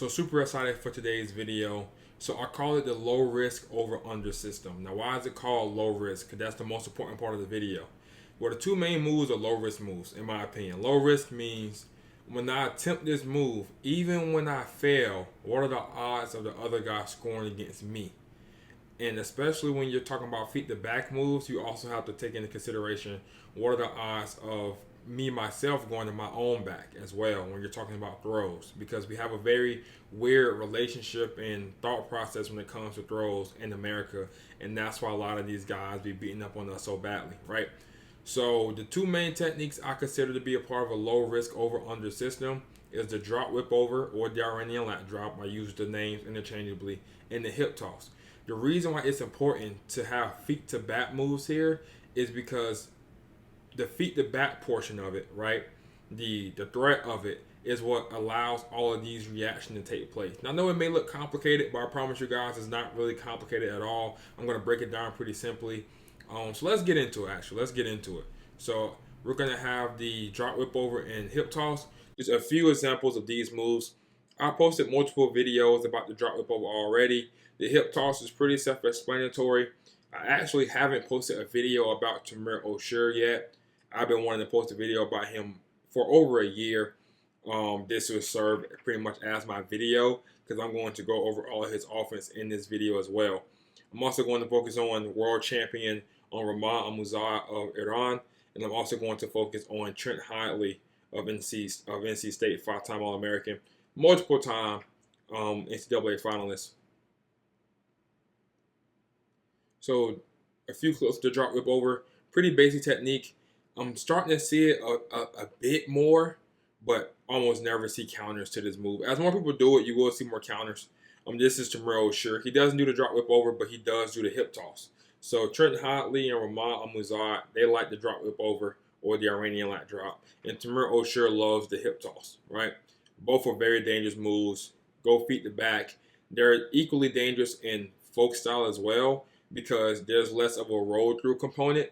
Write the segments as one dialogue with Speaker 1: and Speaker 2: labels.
Speaker 1: So super excited for today's video. So I call it the low risk over under system. Now why is it called low risk? Because that's the most important part of the video. Well, the two main moves are low risk moves, in my opinion. Low risk means when I attempt this move, even when I fail, what are the odds of the other guy scoring against me? And especially when you're talking about feet to back moves, you also have to take into consideration what are the odds of me myself going to my own back as well when you're talking about throws, because we have a very weird relationship and thought process when it comes to throws in America, and that's why a lot of these guys be beating up on us so badly, right? So the two main techniques I consider to be a part of a low risk over under system is the drop whip over or the Iranian lat drop. I use the names interchangeably, and the hip toss. The reason why it's important to have feet to back moves here is because the feet to back portion of it, right? The threat of it is what allows all of these reactions to take place. Now I know it may look complicated, but I promise you guys it's not really complicated at all. I'm gonna break it down pretty simply. So let's get into it. Actually, let's get into it. So we're gonna have the drop whip over and hip toss. Just a few examples of these moves. I posted multiple videos about the drop whip over already. The hip toss is pretty self-explanatory. I actually haven't posted a video about Tamir O'Shur yet. I've been wanting to post a video about him for over a year. This will serve pretty much as my video because I'm going to go over all of his offense in this video as well. I'm also going to focus on world champion on Rahman Al-Muzah of Iran, and I'm also going to focus on Trent Hidley of NC State, five-time All-American, multiple-time NCAA finalist. So a few clips to drop whip over. Pretty basic technique. I'm starting to see it a bit more, but almost never see counters to this move. As more people do it, you will see more counters. This is Tamir O'Shur. He doesn't do the drop whip over, but he does do the hip toss. So Trent Hidley and Rahman Al-Muzah, they like the drop whip over or the Iranian lat drop. And Tamir O'Shur loves the hip toss, right? Both are very dangerous moves. Go feet to back. They're equally dangerous in folk style as well because there's less of a roll through component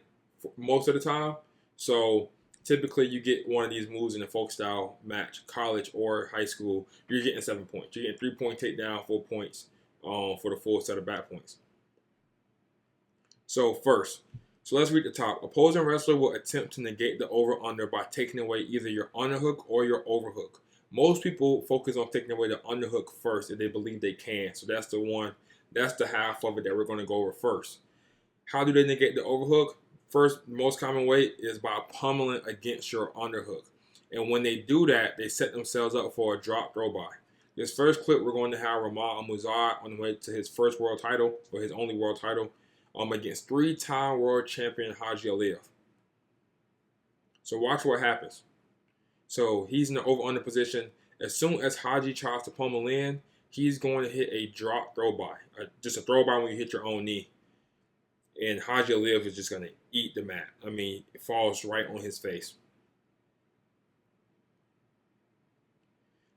Speaker 1: most of the time. So typically you get one of these moves in a folk style match, college or high school, you're getting 7 points. You're getting 3-point takedown, 4 points for the full set of back points. So first, let's read the top. Opposing wrestler will attempt to negate the over-under by taking away either your underhook or your overhook. Most people focus on taking away the underhook first if they believe they can. So that's the half of it that we're going to go over first. How do they negate the overhook? First, most common way is by pummeling against your underhook. And when they do that, they set themselves up for a drop throw by. This first clip, we're going to have Rahman Al-Muzah on the way to his first world title, or his only world title, against three-time world champion Haji Aliyev. So watch what happens. So he's in the over-under position. As soon as Haji tries to pummel in, he's going to hit a drop throw by. Just a throw by when you hit your own knee. And Haji Aliyev is just going to eat the mat. I mean, it falls right on his face.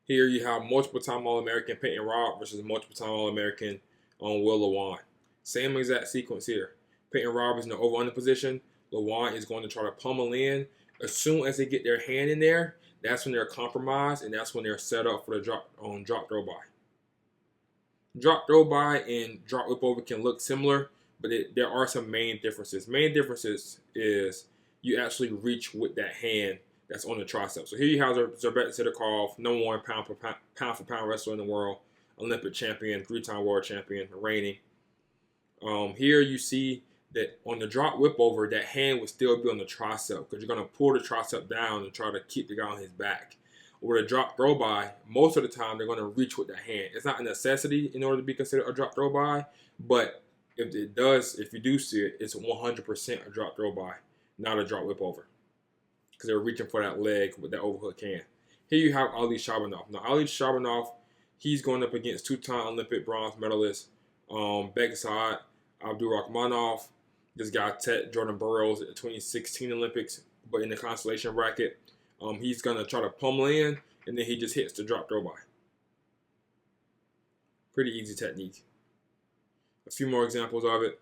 Speaker 1: Here you have multiple-time All-American Peyton Robb versus multiple-time All-American Will Lewan. Same exact sequence here. Peyton Robb is in the over-under position. Lewan is going to try to pummel in. As soon as they get their hand in there, that's when they're compromised, and that's when they're set up for the drop throw by. Drop throw by and drop whip over can look similar, but there are some main differences. Main differences is you actually reach with that hand that's on the tricep. So here you have Zerbet Sidikov, number one pound for pound wrestler in the world, Olympic champion, three-time world champion, reigning. Here you see that on the drop whip over, that hand would still be on the tricep because you're going to pull the tricep down and try to keep the guy on his back. With a drop throw by, most of the time they're going to reach with that hand. It's not a necessity in order to be considered a drop throw by, but if you do see it, it's 100% a drop throw by, not a drop whip over, because they're reaching for that leg with that overhook hand. Here you have Ali Shabanov. Now Ali Shabanov, he's going up against two-time Olympic bronze medalist Begzad Abdurrahmanov. This guy Jordan Burroughs at the 2016 Olympics, but in the constellation bracket. He's going to try to pummel in, and then he just hits the drop throw by. Pretty easy technique. A few more examples of it.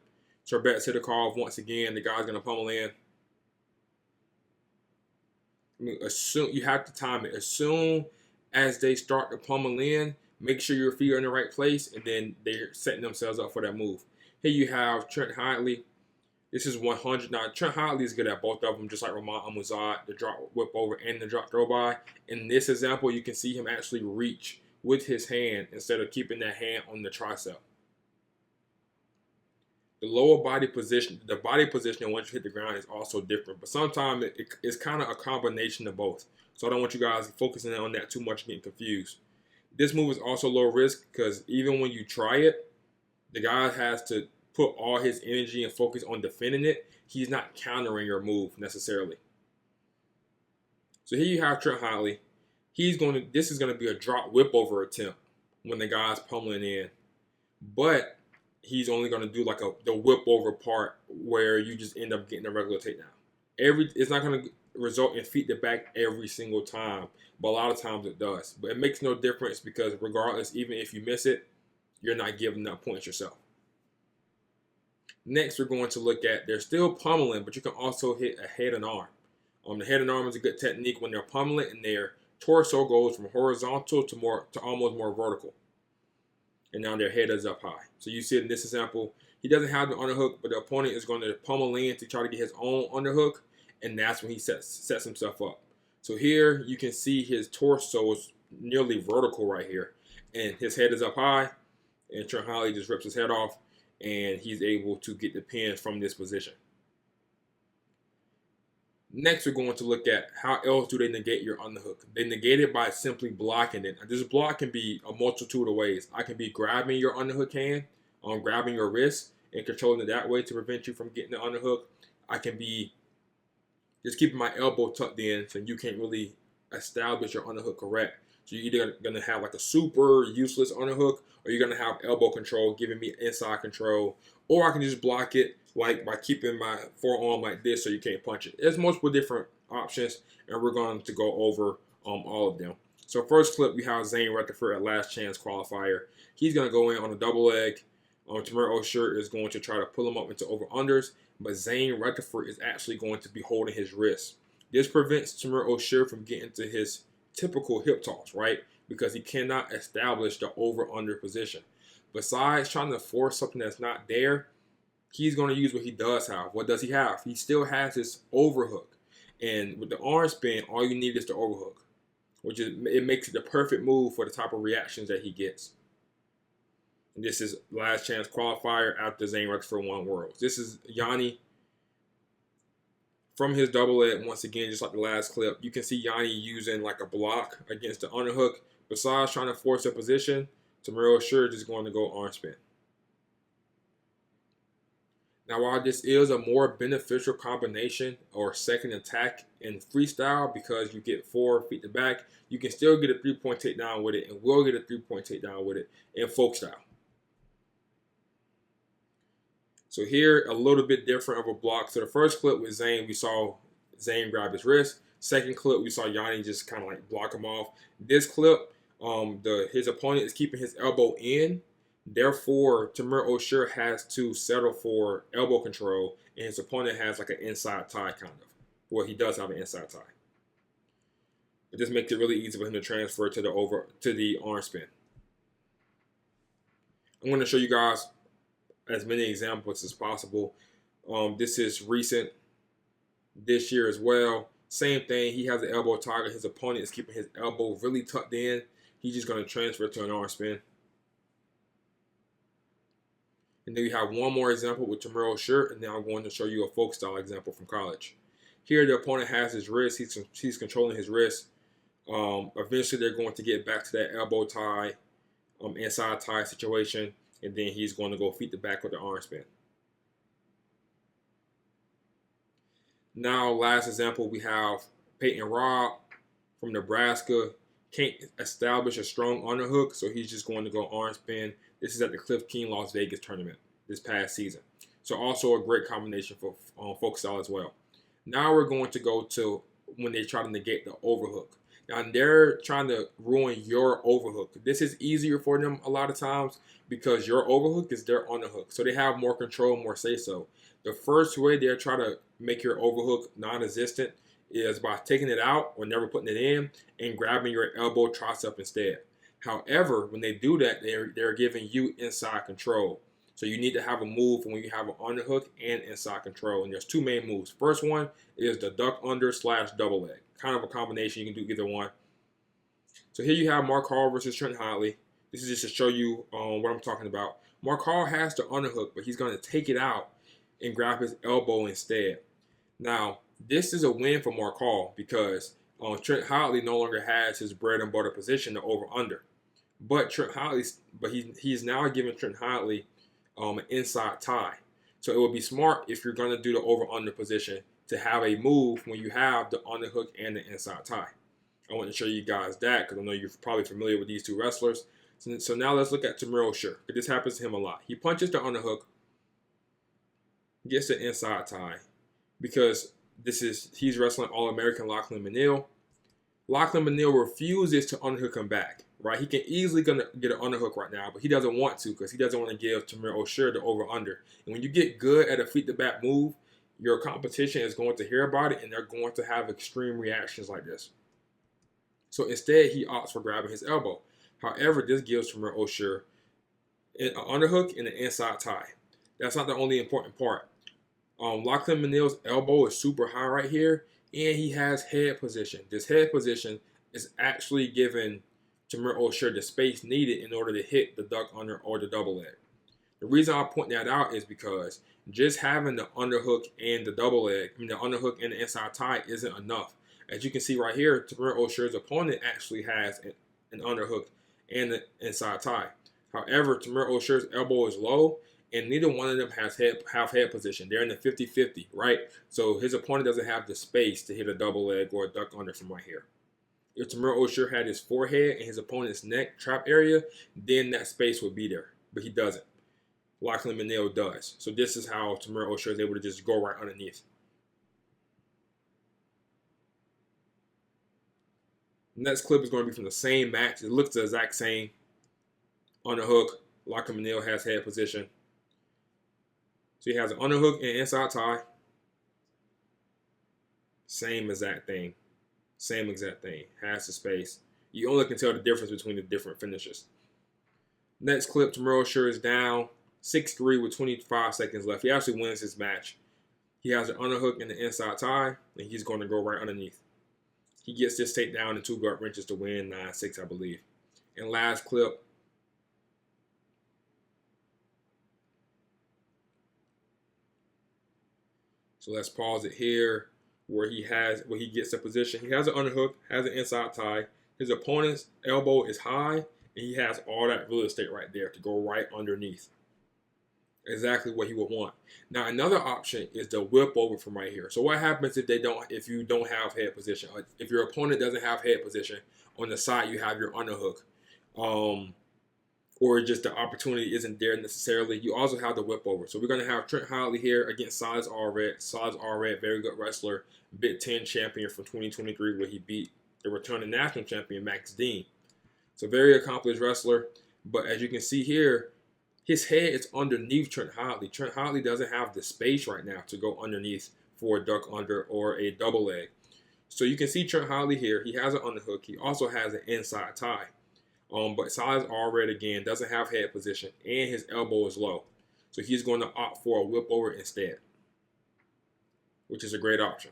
Speaker 1: Zerbet Sidikov, once again, the guy's going to pummel in. You have to time it. As soon as they start to pummel in, Make sure your feet are in the right place, and then they're setting themselves up for that move. Here you have Trent Hadley. This is 100. Now, Trent Hadley is good at both of them, just like Ramon Amuzad, the drop whip over and the drop throw by. In this example, you can see him actually reach with his hand instead of keeping that hand on the tricep. The lower body position, the body positioning once you hit the ground is also different, but sometimes it's kind of a combination of both. So I don't want you guys focusing on that too much and getting confused. This move is also low risk because even when you try it, the guy has to put all his energy and focus on defending it. He's not countering your move necessarily. So here you have Trent Hadley. This is going to be a drop whip over attempt when the guy's pummeling in. But he's only going to do like the whip over part where you just end up getting a regular takedown. It's not going to result in feet to back every single time, but a lot of times it does. But it makes no difference because regardless, even if you miss it, you're not giving up points yourself. Next, we're going to look at, they're still pummeling, but you can also hit a head and arm. The head and arm is a good technique when they're pummeling and their torso goes from horizontal to almost more vertical. And now their head is up high. So you see it in this example, he doesn't have the underhook, but the opponent is going to pummel in to try to get his own underhook, and that's when he sets himself up. So here you can see his torso is nearly vertical right here, and his head is up high, and Trent Hadley just rips his head off, and he's able to get the pin from this position. Next, we're going to look at how else do they negate your underhook. They negate it by simply blocking it. This block can be a multitude of ways. I can be grabbing your underhook hand, grabbing your wrist, and controlling it that way to prevent you from getting the underhook. I can be just keeping my elbow tucked in so you can't really establish your underhook correct. So you're either going to have like a super useless underhook, or you're going to have elbow control, giving me inside control, or I can just block it like by keeping my forearm like this so you can't punch it. There's multiple different options, and we're going to go over all of them. So first clip, we have Zane Rutherford at Last Chance Qualifier. He's going to go in on a double leg. Tamir O'Shea is going to try to pull him up into over-unders, but Zane Rutherford is actually going to be holding his wrist. This prevents Tamir O'Shea from getting to his typical hip toss, right? Because he cannot establish the over-under position. Besides trying to force something that's not there, he's going to use what he does have. What does he have? He still has his overhook. And with the arm spin, all you need is the overhook, which it makes it the perfect move for the type of reactions that he gets. And this is Last Chance Qualifier after Zane Rutherford won Worlds. This is Yanni from his double leg. Once again, just like the last clip, you can see Yanni using like a block against the underhook. Besides trying to force a position, Tamir O'Shea is going to go arm spin. Now, while this is a more beneficial combination or second attack in freestyle because you get 4 feet to back, you can still get a 3-point takedown with it and will get a 3-point takedown with it in folk style. So here, a little bit different of a block. So the first clip with Zane, we saw Zane grab his wrist. Second clip, we saw Yanni just kind of like block him off. This clip, his opponent is keeping his elbow in. Therefore, Tamir O'Shea has to settle for elbow control, and his opponent has like an inside tie kind of. Well, he does have an inside tie. It just makes it really easy for him to transfer to the arm spin. I'm going to show you guys as many examples as possible. This is recent this year as well. Same thing. He has an elbow target. His opponent is keeping his elbow really tucked in. He's just going to transfer to an arm spin. And then we have one more example with Tamir O'Shea, and now I'm going to show you a folk style example from college. Here, the opponent has his wrist. He's controlling his wrist. Eventually, they're going to get back to that elbow tie, inside tie situation, and then he's going to go feet to back with the arm spin. Now, last example, we have Peyton Robb from Nebraska. Can't establish a strong underhook, so he's just going to go arm spin. This is at the Cliff King Las Vegas tournament this past season. So also a great combination for folk style as well. Now we're going to go to when they try to negate the overhook. Now they're trying to ruin your overhook. This is easier for them a lot of times because your overhook is their underhook. So they have more control, more say-so. The first way they're trying to make your overhook non-existent is by taking it out or never putting it in and grabbing your elbow tricep instead. However, when they do that, they're giving you inside control. So you need to have a move when you have an underhook and inside control. And there's two main moves. First one is the duck under / double leg. Kind of a combination. You can do either one. So here you have Mark Hall versus Trent Hodley. This is just to show you what I'm talking about. Mark Hall has the underhook, but he's going to take it out and grab his elbow instead. Now, this is a win for Mark Hall because Trent Hodley no longer has his bread and butter position, the over-under. But he's now giving Trent Hodley an inside tie. So it would be smart if you're going to do the over-under position to have a move when you have the underhook and the inside tie. I want to show you guys that because I know you're probably familiar with these two wrestlers. So now let's look at Tamir O'Shea. This happens to him a lot. He punches the underhook, gets the inside tie because he's wrestling All-American Lachlan Manil. Lachlan Manil refuses to underhook him back. Right, he can easily gonna get an underhook right now, but he doesn't want to because he doesn't want to give Tamir O'Shea the over/under. And when you get good at a feet-to-back move, your competition is going to hear about it, and they're going to have extreme reactions like this. So instead, he opts for grabbing his elbow. However, this gives Tamir O'Shea an underhook and an inside tie. That's not the only important part. Lachlan Manil's elbow is super high right here, and he has head position. This head position is actually giving Tamir O'Shea the space needed in order to hit the duck under or the double leg. The reason I point that out is because just having the underhook and the double leg, the underhook and the inside tie isn't enough. As you can see right here, Tamir O'Shea's opponent actually has an underhook and an inside tie. However, Tamir O'Shea's elbow is low, and neither one of them have head position. They're in the 50-50, right? So his opponent doesn't have the space to hit a double leg or a duck under from right here. If Tamir O'Shea had his forehead and his opponent's neck trap area, then that space would be there. But he doesn't. Lachlan Manil does. So this is how Tamir O'Shea is able to just go right underneath. Next clip is going to be from the same match. It looks the exact same. Underhook. Lachlan Manil has head position. So he has an underhook and inside tie. Same exact thing. Same exact thing. Has the space. You only can tell the difference between the different finishes. Next clip, Tamir O'Shea is down 6-3 with 25 seconds left. He actually wins his match. He has an underhook and the inside tie, and he's going to go right underneath. He gets this takedown and 2 gut wrenches to win 9-6, I believe. And last clip. So let's pause it here. Where he gets the position. He has an underhook, has an inside tie. His opponent's elbow is high, and he has all that real estate right there to go right underneath. Exactly what he would want. Now another option is the whip over from right here. So what happens if you don't have head position? If your opponent doesn't have head position, on the side you have your underhook. Or just the opportunity isn't there necessarily, you also have the whip over. So we're going to have Trent Hodley here against Size Allred. Size Allred, very good wrestler, Big Ten champion from 2023, where he beat the returning national champion, Max Dean. So very accomplished wrestler. But as you can see here, his head is underneath Trent Hodley. Trent Hodley doesn't have the space right now to go underneath for a duck under or a double leg. So you can see Trent Hodley here. He has an underhook. He also has an inside tie. But Size Allred again doesn't have head position, and his elbow is low. So he's going to opt for a whip over instead, which is a great option.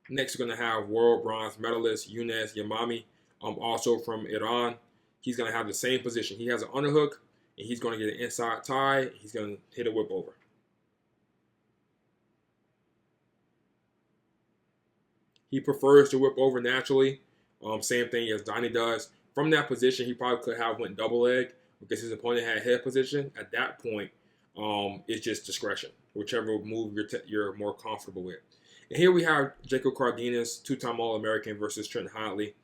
Speaker 1: Next, we're going to have world bronze medalist Younes Yamami, also from Iran. He's going to have the same position. He has an underhook, and he's going to get an inside tie. He's going to hit a whip over. He prefers to whip over naturally. Same thing as Donnie does. From that position, he probably could have went double leg because his opponent had head position. At that point, it's just discretion, whichever move you're more comfortable with. And here we have Jacob Cardenas, 2-time All-American versus Trent Hodley.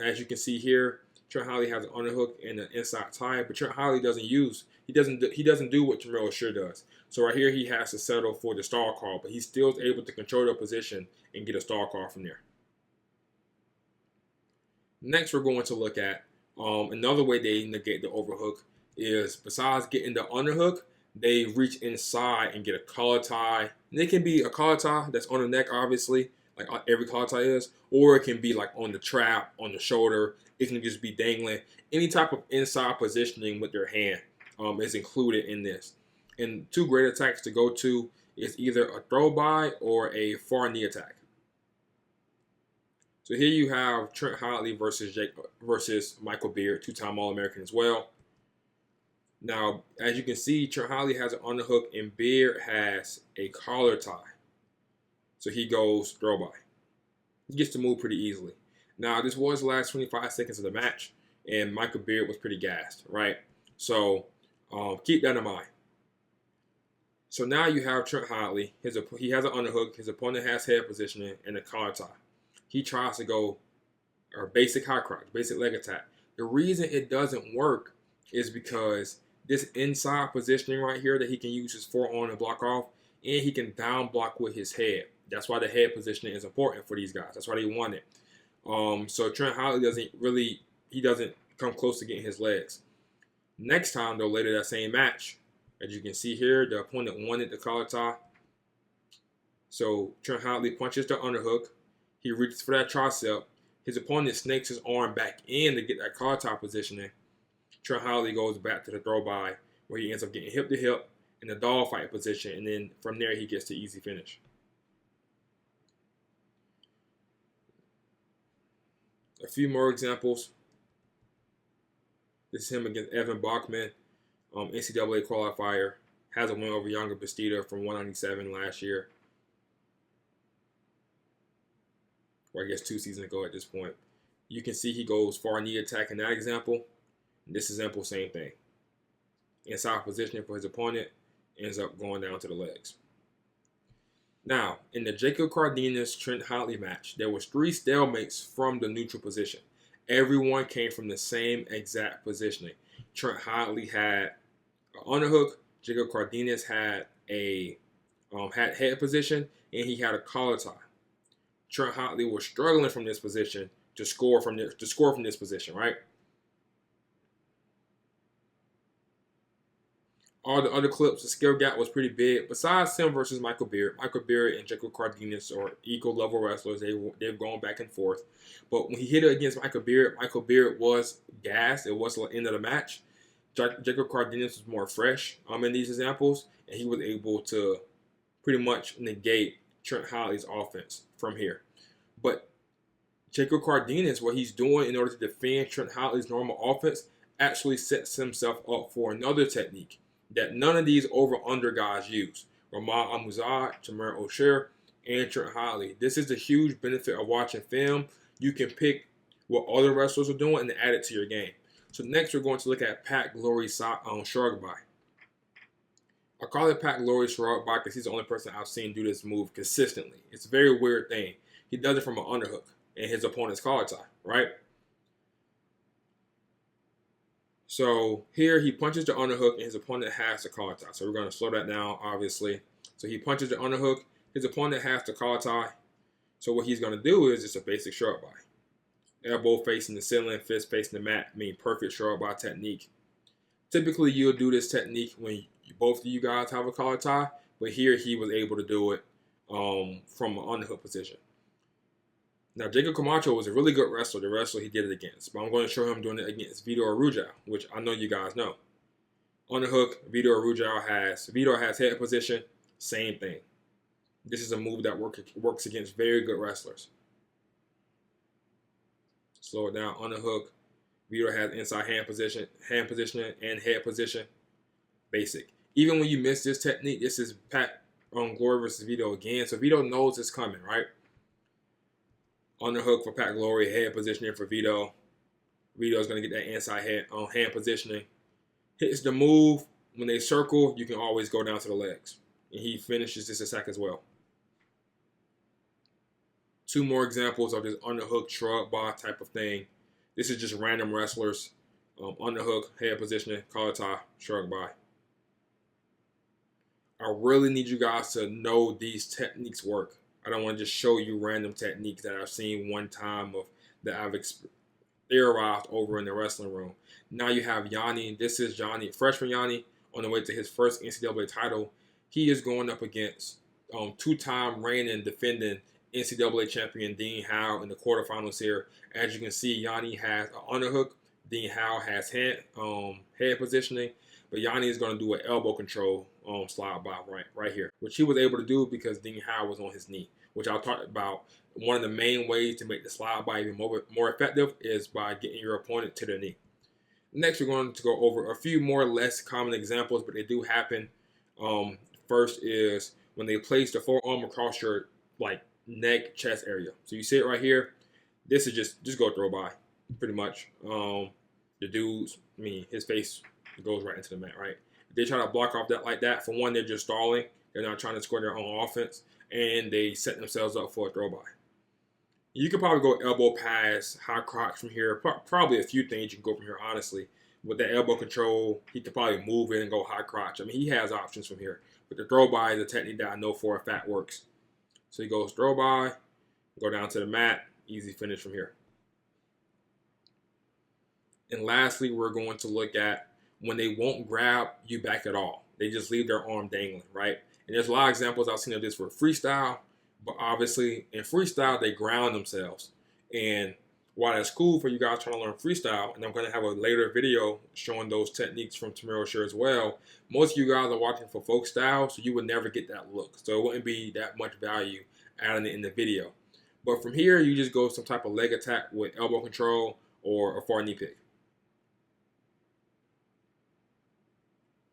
Speaker 1: As you can see here, Trent Hodley has an underhook and an inside tie, but Trent Hodley doesn't do what Tamir O'Shea does. So right here, he has to settle for the stall call, but he's still able to control the position and get a stall call from there. Next, we're going to look at another way they negate the overhook is besides getting the underhook, they reach inside and get a collar tie. And it can be a collar tie that's on the neck, obviously, like every collar tie is, or it can be like on the trap, on the shoulder. It can just be dangling. Any type of inside positioning with your hand is included in this. And two great attacks to go to is either a throw by or a far knee attack. So here you have Trent Hotley versus Michael Beard, two-time All-American as well. Now, as you can see, Trent Hotley has an underhook and Beard has a collar tie. So he goes throw by. He gets to move pretty easily. Now, this was the last 25 seconds of the match, and Michael Beard was pretty gassed, right? So keep that in mind. So now you have Trent Hotley. He has an underhook. His opponent has head positioning and a collar tie. He tries to go or basic high crotch, basic leg attack. The reason it doesn't work is because this inside positioning right here that he can use his forearm to block off, and he can down block with his head. That's why the head positioning is important for these guys. That's why they want it. So Trent Hotley doesn't come close to getting his legs. Next time, though, later that same match, as you can see here, the opponent wanted the collar tie. So Trent Hotley punches the underhook. He reaches for that tricep. His opponent snakes his arm back in to get that collar tie positioning. Trent Hotley goes back to the throw by, where he ends up getting hip to hip in the dogfight position, and then from there he gets the easy finish. A few more examples. This is him against Evan Bachman, NCAA qualifier. Has a win over Younger Bastida from 197 last year. Or I guess 2 seasons ago at this point. You can see he goes far knee attack in that example. In this example, same thing. Inside positioning for his opponent, ends up going down to the legs. Now, in the Jacob Cardenas-Trent Hotley match, there was 3 stalemates from the neutral position. Everyone came from the same exact positioning. Trent Hotley had an underhook. Jacob Cardenas had a head position, and he had a collar tie. Trent Hotley was struggling from this position to score from this position, right? All the other clips, the skill gap was pretty big. Besides him versus Michael Beard and Jacob Cardenas are equal level wrestlers. They've gone back and forth. But when he hit it against Michael Beard was gassed. It was the end of the match. Jacob Cardenas was more fresh in these examples, and he was able to pretty much negate Trent Hotley's offense from here. But Jacob Cardenas, what he's doing in order to defend Trent Hotley's normal offense, actually sets himself up for another technique that none of these over-under guys use. Ramah Amuzad, Tamir O'Shea, and Trent Hotley. This is the huge benefit of watching film. You can pick what other wrestlers are doing and add it to your game. So next we're going to look at Pat Glory's shug by. I call it Pat Glory's shug by because he's the only person I've seen do this move consistently. It's a very weird thing. He does it from an underhook and his opponent's collar tie, right? So here he punches the underhook and his opponent has the collar tie. So we're going to slow that down, obviously. So he punches the underhook. His opponent has the collar tie. So what he's going to do is just a basic shug by. Elbow facing the ceiling, fist facing the mat. Perfect shug by technique. Typically, you'll do this technique when both of you guys have a collar tie. But here he was able to do it from an underhook position. Now, Jacob Camacho was a really good wrestler, the wrestler he did it against. But I'm going to show him doing it against Vito Arujau, which I know you guys know. Underhook, Vito has head position, same thing. This is a move that works against very good wrestlers. Slow it down, underhook. Vito has inside hand positioning, and head position. Basic. Even when you miss this technique, this is Pat Glory versus Vito again. So Vito knows it's coming, right? Underhook for Pat Glory, head positioning for Vito. Vito's going to get that inside hand positioning. Hits the move. When they circle, you can always go down to the legs. And he finishes this attack as well. 2 more examples of this underhook shrug bar type of thing. This is just random wrestlers. Underhook, head positioning, collar tie, shrug by. I really need you guys to know these techniques work. I don't want to just show you random techniques that I've seen one time that I've theorized over in the wrestling room. Now you have Yanni. This is Yanni, freshman Yanni, on the way to his first NCAA title. He is going up against 2-time reigning defending NCAA champion Dean Howe in the quarterfinals here. As you can see, Yanni has an underhook. Dean Howe has head positioning, but Yanni is going to do an elbow control slide by right here, which he was able to do because Dean Howe was on his knee, which I'll talk about. One of the main ways to make the slide by even more effective is by getting your opponent to their knee. Next, we're going to go over a few more less common examples, but they do happen. First is when they place the forearm across your neck, chest area. So you see it right here. This is just go throw by, pretty much. The dude's, his face goes right into the mat, right? If they try to block off that like that, for one, they're just stalling. They're not trying to score their own offense, and they set themselves up for a throw by. You could probably go elbow pass, high crotch from here. Probably a few things you can go from here, honestly. With that elbow control, he could probably move in and go high crotch. He has options from here. But the throw by is a technique that I know for a fact works. So he goes throw by, go down to the mat, easy finish from here. And lastly, we're going to look at when they won't grab you back at all. They just leave their arm dangling, right? And there's a lot of examples I've seen of this for freestyle. But obviously, in freestyle, they ground themselves. And while that's cool for you guys trying to learn freestyle, and I'm going to have a later video showing those techniques from Tamiro Sure as well, most of you guys are watching for folk style, so you would never get that look. So it wouldn't be that much value adding it in the video. But from here, you just go some type of leg attack with elbow control or a far knee pick.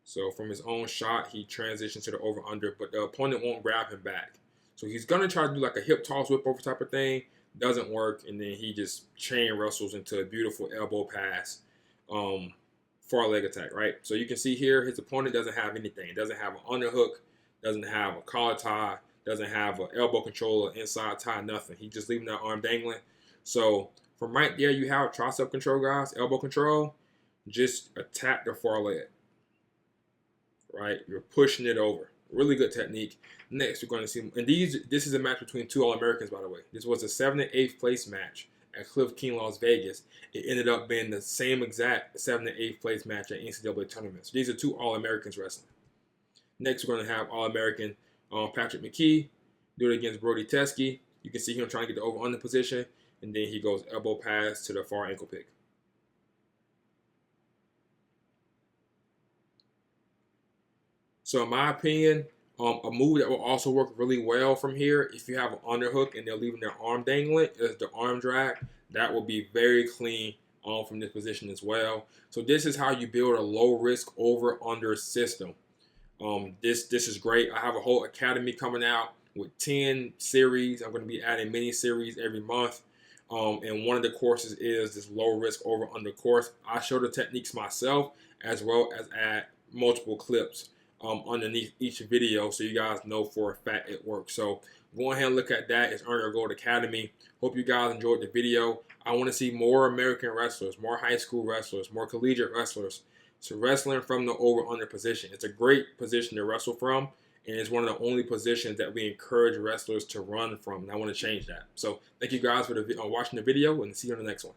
Speaker 1: So from his own shot, he transitions to the over-under, but the opponent won't grab him back. So he's going to try to do like a hip toss whip over type of thing. Doesn't work, and then he just chain wrestles into a beautiful elbow pass, far leg attack, right? So you can see here, his opponent doesn't have anything. Doesn't have an underhook, doesn't have a collar tie, doesn't have an elbow control or inside tie, nothing. He's just leaving that arm dangling. So from right there, you have tricep control, guys, elbow control. Just attack the far leg, right? You're pushing it over. Really good technique. Next, we're going to see, and this is a match between two All-Americans, by the way. This was a 7th and 8th place match at Cliff King, Las Vegas. It ended up being the same exact 7th and 8th place match at NCAA tournaments. These are two All-Americans wrestling. Next, we're going to have All-American Patrick McKee do it against Brody Teske. You can see him trying to get the over-under position, and then he goes elbow pass to the far ankle pick. So in my opinion, a move that will also work really well from here, if you have an underhook and they're leaving their arm dangling, is the arm drag. That will be very clean from this position as well. So this is how you build a low risk over under system. This is great. I have a whole academy coming out with 10 series. I'm going to be adding mini series every month. And one of the courses is this low risk over under course. I show the techniques myself as well as add multiple clips underneath each video, so you guys know for a fact it works. So go ahead and look at that. It's Earn Your Gold Academy. Hope you guys enjoyed the video. I want to see more American wrestlers, more high school wrestlers, more collegiate wrestlers. So wrestling from the over-under position. It's a great position to wrestle from, and it's one of the only positions that we encourage wrestlers to run from, and I want to change that. So thank you guys for watching the video, and see you on the next one.